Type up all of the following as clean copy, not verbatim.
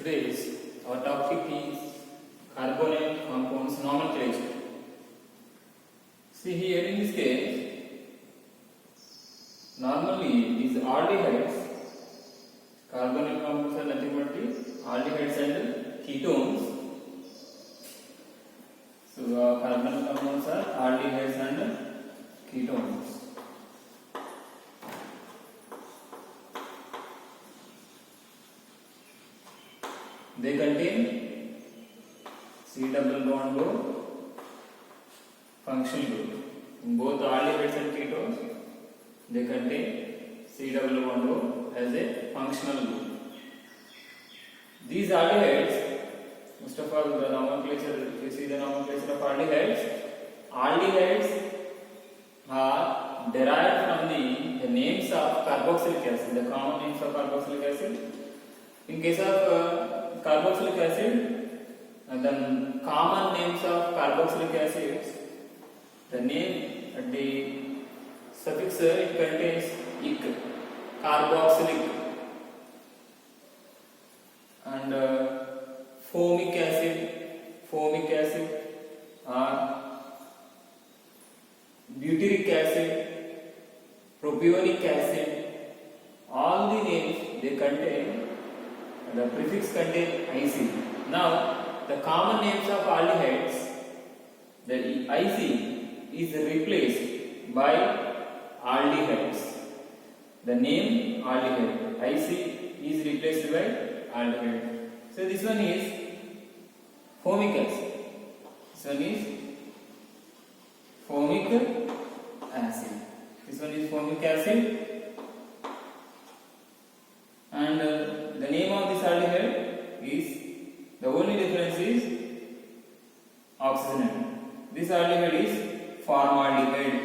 Today's our topic is carbonyl compounds nomenclature. See here in this case, normally these aldehydes, carbonyl compounds are nothing but the aldehydes and ketones. So carbonyl compounds are aldehydes and ketones. They contain C double bond O functional group. In both aldehydes and ketones, they contain C double bond O as a functional group. These aldehydes, first of all, the nomenclature, if you see the nomenclature of aldehydes are derived from the names of carboxylic acid, the common names of carboxylic acid. In case of carboxylic acid, the common names of carboxylic acids, the name at the suffix it contains ic, carboxylic, and formic acid, or butyric acid, propionic acid. All the names they contain, the prefix contain IC. Now, the common names of aldehydes, the IC is replaced by aldehydes. The name aldehyde, IC is replaced by aldehyde. So this one is formic acid. This one is formic acid. This one is formic acid. And the name of this aldehyde is, the only difference is oxygen atom. This aldehyde is formaldehyde.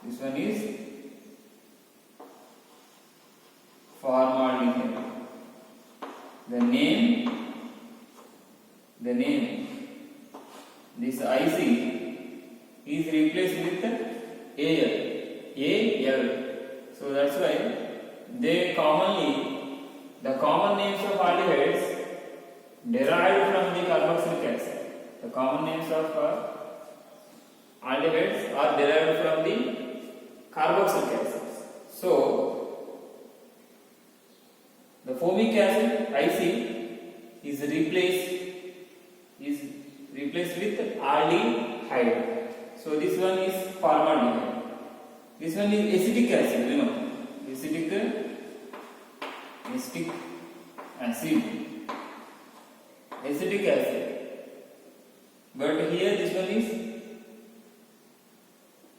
This one is formaldehyde. The name, this IC is replaced with AL. So that's why they commonly, the common names of aldehydes derived from the carboxylic acid. The common names of aldehydes are derived from the carboxylic acids. So the formic acid IC is replaced with aldehyde. So this one is formaldehyde. This one is acetic acid, you know. Acetic acid. But here this one is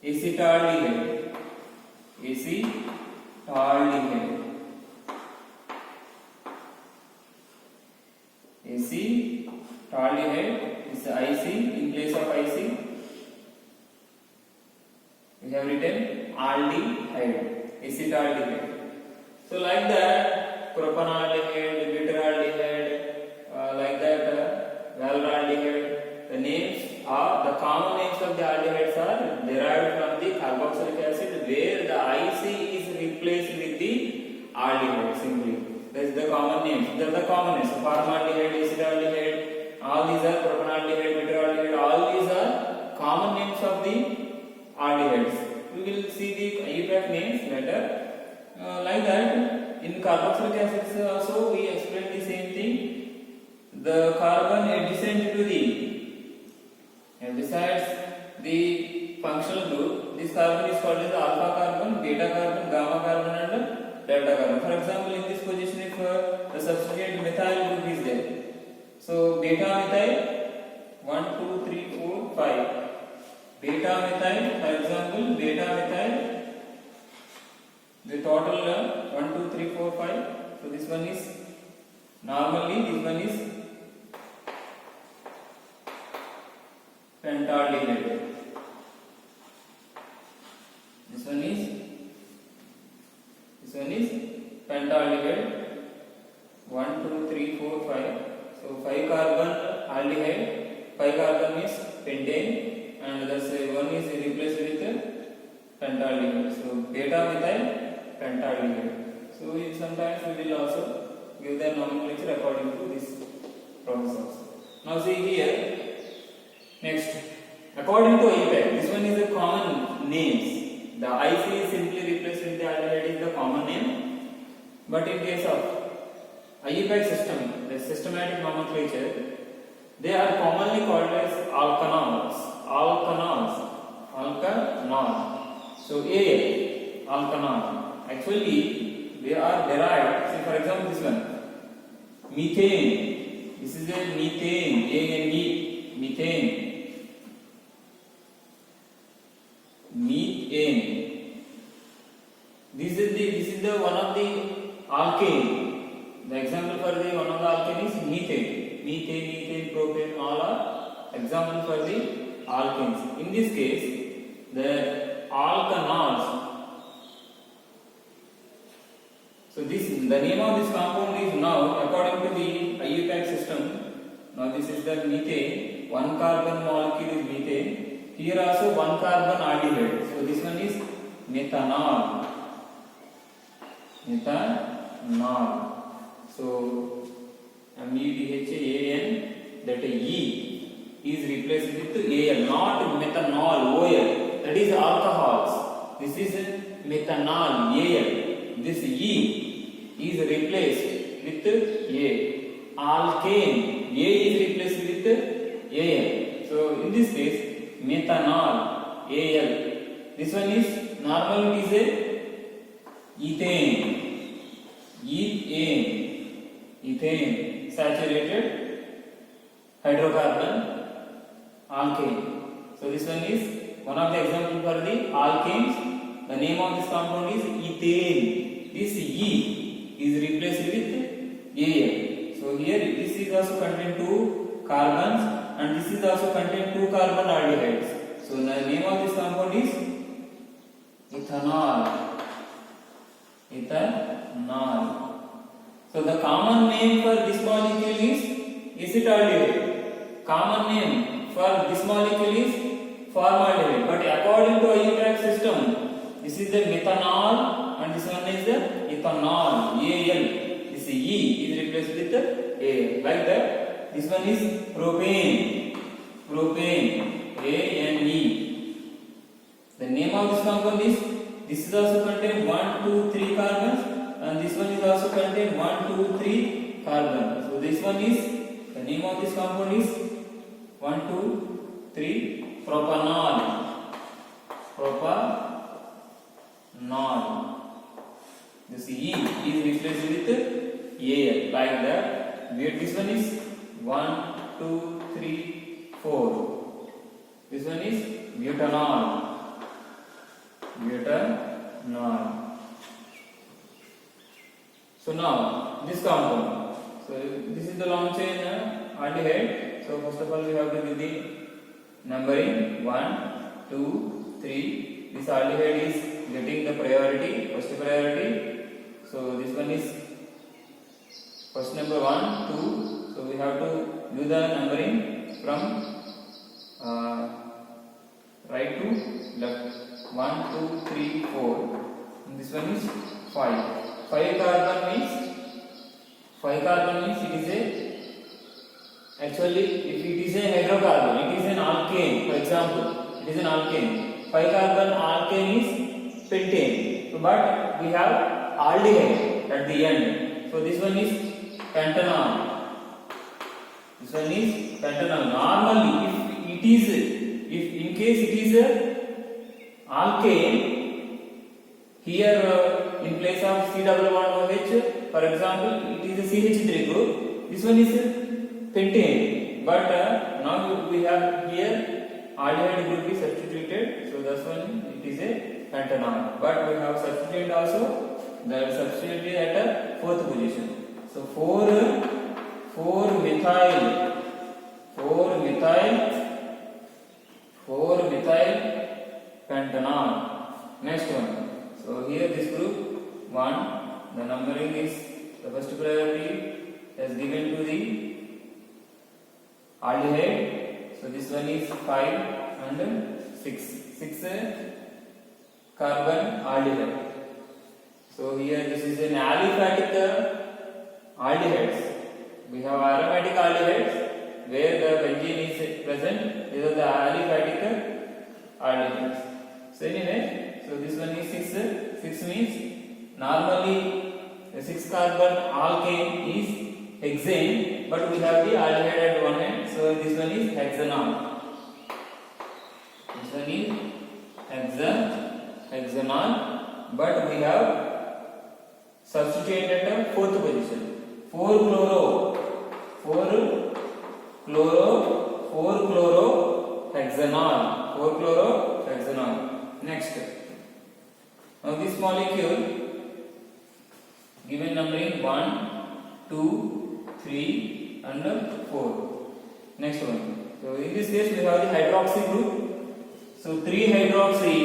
acetaldehyde. Acetaldehyde is IC. In place of IC, we have written aldehyde, acetaldehyde. So like that, propanaldehyde, butyraldehyde, like that, valproaldehyde. The names are, the common names of the aldehydes are derived from the carboxylic acid, where the IC is replaced with the aldehyde simply. That is the common names. These are the common names. Formaldehyde, acetaldehyde, all these are propanaldehyde, butyraldehyde. All these are common names of the aldehydes. We will see the IUPAC names later. Like that, in carboxylic acids also we explain the same thing. The carbon adjacent to besides the functional group, this carbon is called as alpha carbon, beta carbon, gamma carbon, and delta carbon. For example, in this position, if the substituent methyl group is there, so beta methyl 1, 2, 3, 4, 5. Beta methyl, for example, beta methyl, the total 1, 2, 3, 4, 5. So this one is, normally this one is pentaldehyde. This one is pentaldehyde. 1, 2, 3, 4, 5. So 5 carbon aldehyde, 5 carbon is pentane, and thus one is replaced with pentaldehyde. So beta methyl pentaldehyde. So sometimes we will also give the nomenclature according to this process. Now see here, next, according to IUPAC, this one is the common names. The IC is simply replaced with the aldehyde is the common name, but in case of IUPAC system, the systematic nomenclature, they are commonly called as alkanols. So AL, alkanol. Actually, they are derived. See, for example, this one, methane. This is a methane. Methane. This is the one of the alkane. The example for the one of the alkane is methane. Methane, propane, all are example for the alkanes. In this case, the alkanols. So the name of this compound is now, according to the IUPAC system. Now this is the methane. One carbon molecule is methane. Here also one carbon aldehyde. So this one is methanol. So METHAN, that E is replaced with AL, not methanol, OL. That is alcohols. This is methanol, AL. This E is replaced with A. Alkane, A is replaced with AL. So in this case, methanol, AL. This one is normal, it is a ethane, saturated hydrocarbon alkane. So this one is one of the examples for the alkanes. The name of this compound is ethane. This E is replaced with AL. So here this is also contain 2 carbons and this is also contain 2 carbon aldehydes. So the name of this compound is ethanol. So the common name for this molecule is acetaldehyde. Common name for this molecule is formaldehyde. But according to IUPAC system, this is the methanol and this one is the ethanol, AL. This E is replaced with AL. Like that, this one is propane, ANE. The name of this compound is, this is also contain 1, 2, 3 carbons and this one is also contain 1, 2, 3 carbons. So this one is, the name of this compound is 1, 2, 3 propanol. This E is replaced with AL, like that. Where this one is 1, 2, 3, 4. This one is butanol. So now this compound. So this is the long chain aldehyde. So first of all we have to do the numbering 1, 2, 3. This aldehyde is getting the priority, first priority. So this one is first number 1, 2. So we have to do the numbering from right to left. 1, 2, 3, 4. And this one is 5. 5 carbon means it is a, actually if it is a hydrocarbon, it is an alkane. For example, it is an alkane. 5 carbon alkane is pentane. So, but we have aldehyde at the end. So this one is pentanol. Normally, if in case it is a alkane, here in place of C double bond OH, for example, it is a CH3 group. This one is pentane, but now we have here aldehyde group is substituted, so that's one it is a pentanol. But we have substituted also, the substituted at a 4th position. So 4 methyl pentanol. Next one. So here this group 1, the numbering is, the first priority is given to the aldehyde. So this one is 5 and 6 carbon aldehyde. So here this is an aliphatic aldehydes. We have aromatic aldehydes where the benzene is present. These are the aliphatic aldehydes. So anyway, so this one is 6. 6 means normally the 6 carbon alkane is hexane, but we have the aldehyde at one end. So this one is hexanol. This one is hexanol, but we have substituted at 4th position. 4-chloro hexanol. 4-chloro hexanol. Next. Now this molecule given numbering 1, 2, 3 and 4. Next one. So in this case we have the hydroxy group. So 3-hydroxy.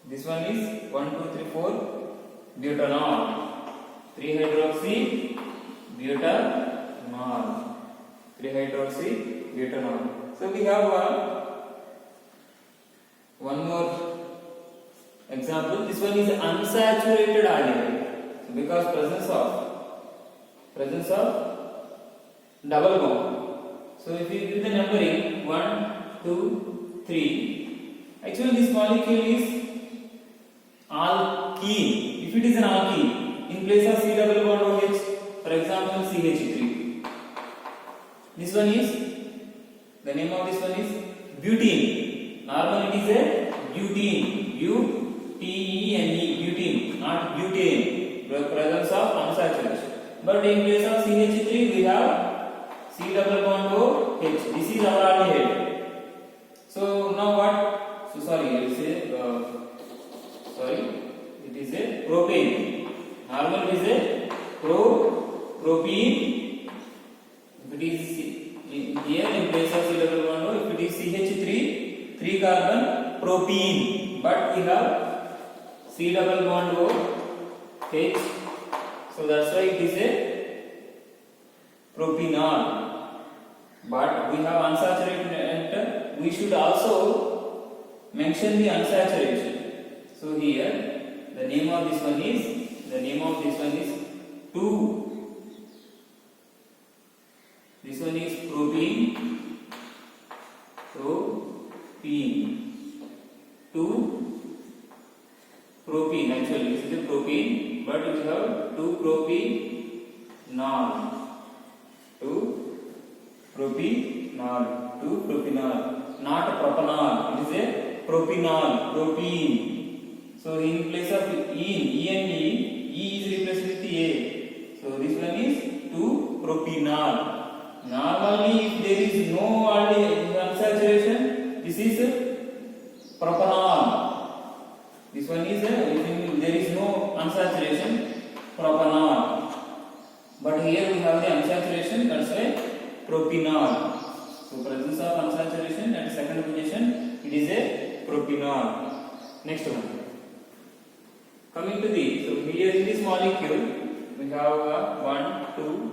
This one is 1, 2, 3, 4 butanol. 3-hydroxy butanol. 3-hydroxy butanol. So we have one more example. This one is unsaturated aldehyde. So because presence of double bond. So if you give the numbering 1, 2, 3, actually this molecule is alkene. If it is an alkene, in place of C double bond OH, for example CH3. This one is, the name of this one is butene. Normally it is a butene. butene, butene, not butane. Presence of unsaturation. But in place of CH3 we have C double bond OH. This is our aldehyde. So now what? So sorry, it is a propane. Normal is a propene. If it is here in place of C double bond OH, if it is CH3, 3 carbon propene. But we have C double bond OH. So that's why it is a propanol. But we have unsaturated. We should also mention the unsaturation. So here the name of this one is 2. This one is propene. 2 propene. Actually this is a propene, but we have 2-propanol. 2-propanol, not propanol. It is a propanol, propene. So in place of E is replaced with A. So this one is 2-propanol. Normally, if there is no unsaturation, this is propanol. This one is if there is no unsaturation, propanol. But here we have the unsaturation, that's why propanol. So presence of unsaturation at second position, it is a propanol. Next one. Coming to the, so here in this molecule we have 1, 2,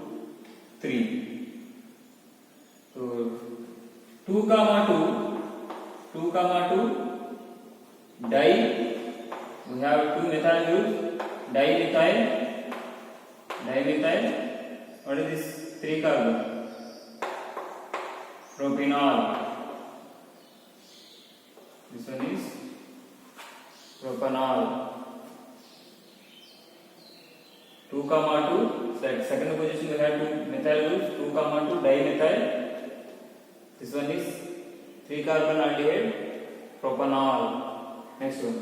3. So 2, 2, di. We have 2 methyl groups, dimethyl. What is this? 3 carbon. Propanol. This one is propanol. 2, 2. Second position we have 2 methyl groups. 2, 2 dimethyl. This one is 3 carbon aldehyde. Propanol. Next one.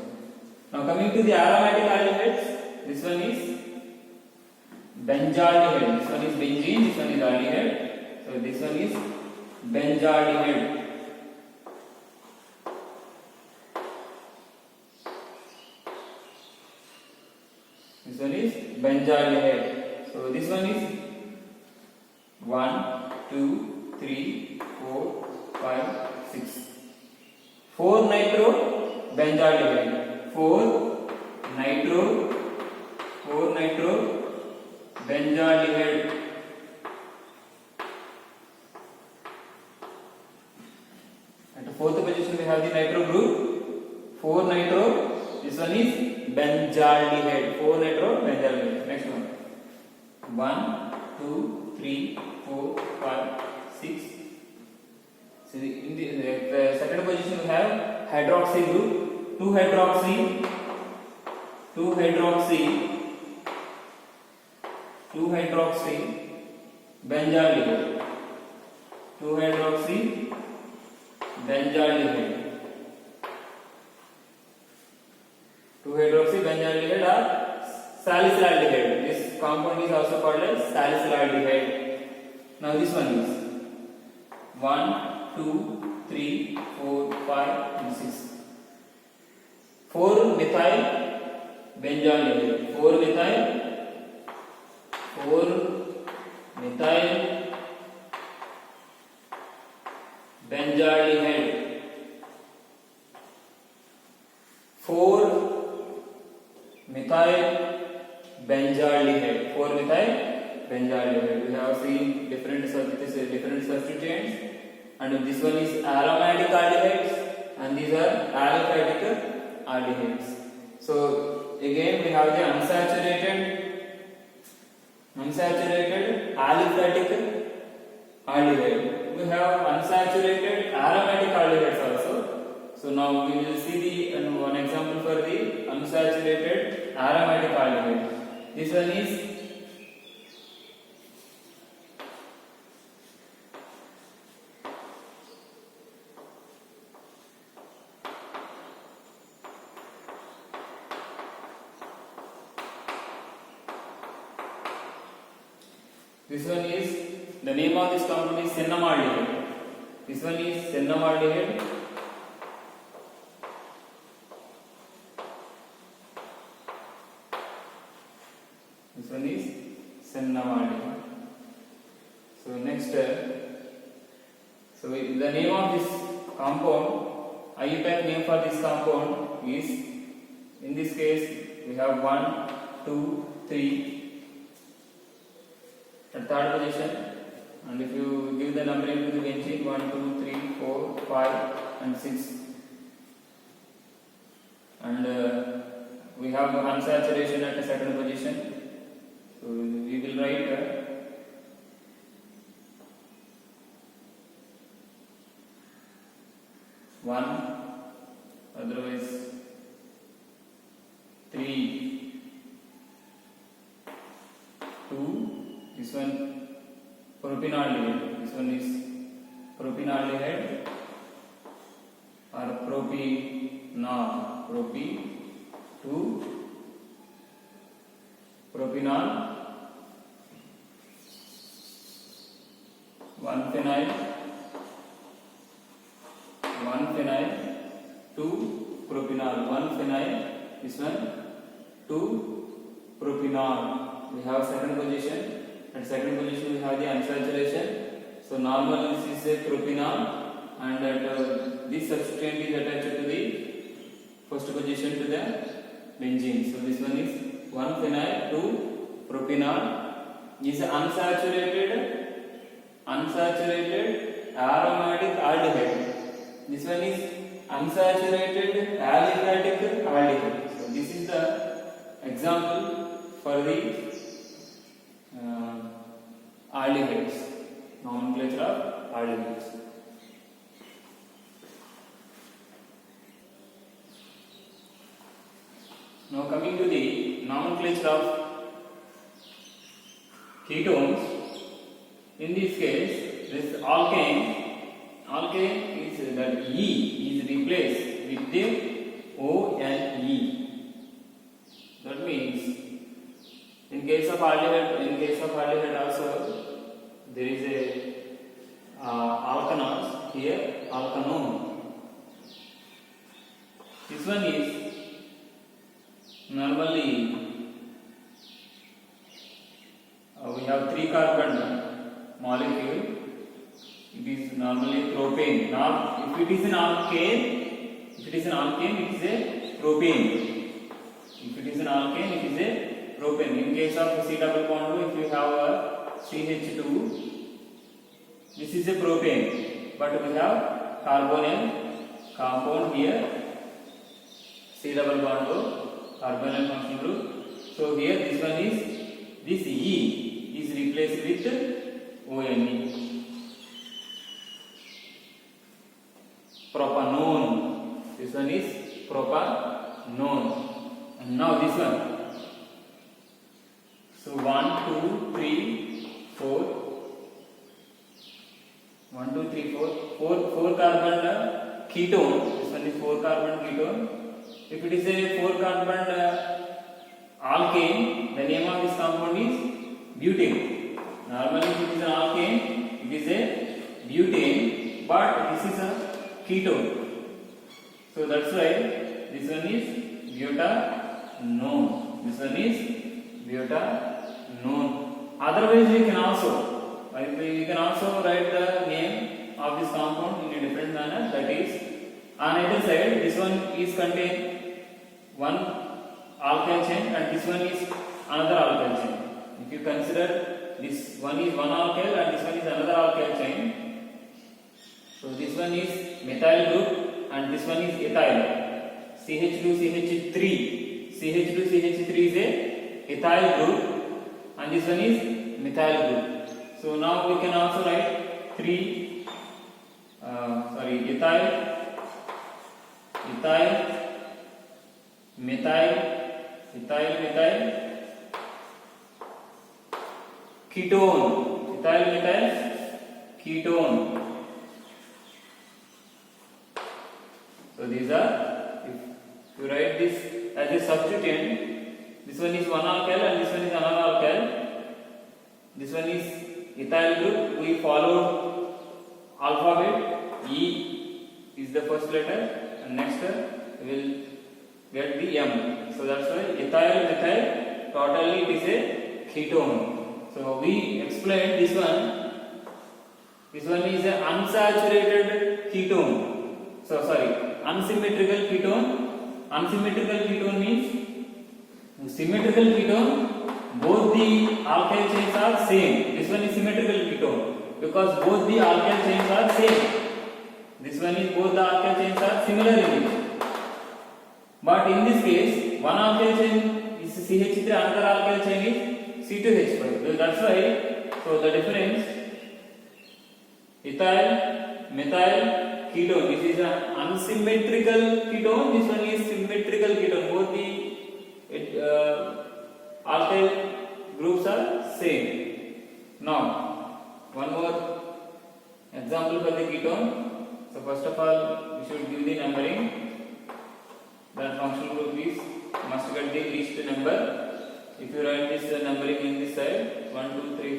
Now coming to the aromatic aldehydes, this one is benzaldehyde. This one is benzene, this one is aldehyde. So this one is benzaldehyde. This one is benzaldehyde. So this one is 1, 2, 3, 4, 5, 6. 4 nitro benzaldehyde. 4 nitro benzaldehyde. At fourth position we have the nitro group. 4 nitro. This one is benzaldehyde. 4 nitro benzaldehyde. Next one. 1, 2, 3, 4, 5, 6. So in the second position we have hydroxy group. 2 hydroxy benzaldehyde. 2 hydroxy benzaldehyde. 2 hydroxy benzaldehyde or salicylaldehyde. This compound is also called as salicylaldehyde. Now this one is 1, 2, 3, 4, 5 and 6. 4 methyl benzaldehyde. 4 methyl benzaldehyde. 4 methyl benzaldehyde. 4 methyl benzaldehyde. We have seen different substituents, and this one is aromatic aldehydes, and these are aliphatic aldehydes. So again we have the unsaturated aliphatic aldehyde. We have unsaturated aromatic aldehydes also. So now we will see the one example for the unsaturated aromatic aldehyde. This one is the name of this compound is cinnamaldehyde. This one is cinnamaldehyde. This one is cinnamaldehyde. So next, the name of this compound, IUPAC name for this compound is, in this case we have 1, 2, 3 at third position, and if you give the numbering to the benzene, 1, 2, 3, 4, 5 and 6, and we have unsaturation at the second position. So we will write 1, otherwise 3, 2, this one propinaldehyde. This one is propinaldehyde or propinol. 2 propinol, 1 phenyl, 2 propinol, 1 phenyl, this one 2 propinol. We have second position. At second position we have the unsaturation. So normal is a propinol, and at this substituent is attached to the first position to the benzene. So this one is 1 phenyl, 2 propinol. Is unsaturated aromatic aldehyde. This one is unsaturated aliphatic aldehyde. So this is the example for the aldehydes, nomenclature of aldehydes. Now coming to the nomenclature of ketones. In this case, this alkane is that E is replaced with the ONE. That means in case of aldehyde also there is a alkanol here, alkanone. This one is normally we have 3 carbon molecule. It is normally propane. Now if it is an alkane, it is a propane. If it is an alkane, it is a propane. In case of C double bond, if you have a CH2, this is a propane, but we have carbonyl compound here C double bond O carbonyl functional group. So here this one is this E is replaced with ONE. Propanone. This one is propanone. And now this one. So 1, 2, 3, 4. 1, 2, 3, 4. 4 carbon ketone. This one is 4 carbon ketone. If it is a 4 carbon alkane, the name of this compound is butane. Normally, if it is an alkane, it is a butane, but this is a ketone. So that's why this one is butanone. This one is butanone. Otherwise, we can also write the name of this compound in a different manner. That is, on either side, this one is contain one alkyl chain and this one is another alkyl chain. If you consider this one is one alkyl and this one is another alkyl chain, so this one is methyl group and this one is ethyl. CH2CH3. CH2CH3 is a ethyl group and this one is methyl group. So now we can also write methyl, ketone. Ethyl, ketone. So these are, if you write this as a substituent, this one is one alkyl and this one is another alkyl. This one is ethyl group. We followed alphabet. E is the first letter and next we will get the M. So that's why ethyl, methyl, totally it is a ketone. So we explained this one. This one is an unsaturated ketone. So sorry, unsymmetrical ketone. Unsymmetrical ketone means symmetrical ketone, both the alkyl chains are same. This one is symmetrical ketone because both the alkyl chains are same. This one is both the alkyl chains are similar in it. But in this case, one alkyl chain is CH3, another alkyl chain is C2H5. So that's why, so the difference, ethyl, methyl, ketone. This is an unsymmetrical ketone. This one is symmetrical ketone. Both the alkyl groups are same. Now, one more example for the ketone. So first of all, we should give the numbering. That functional group is must get the least number. If you write this numbering in this side, 1, 2, 3, 4.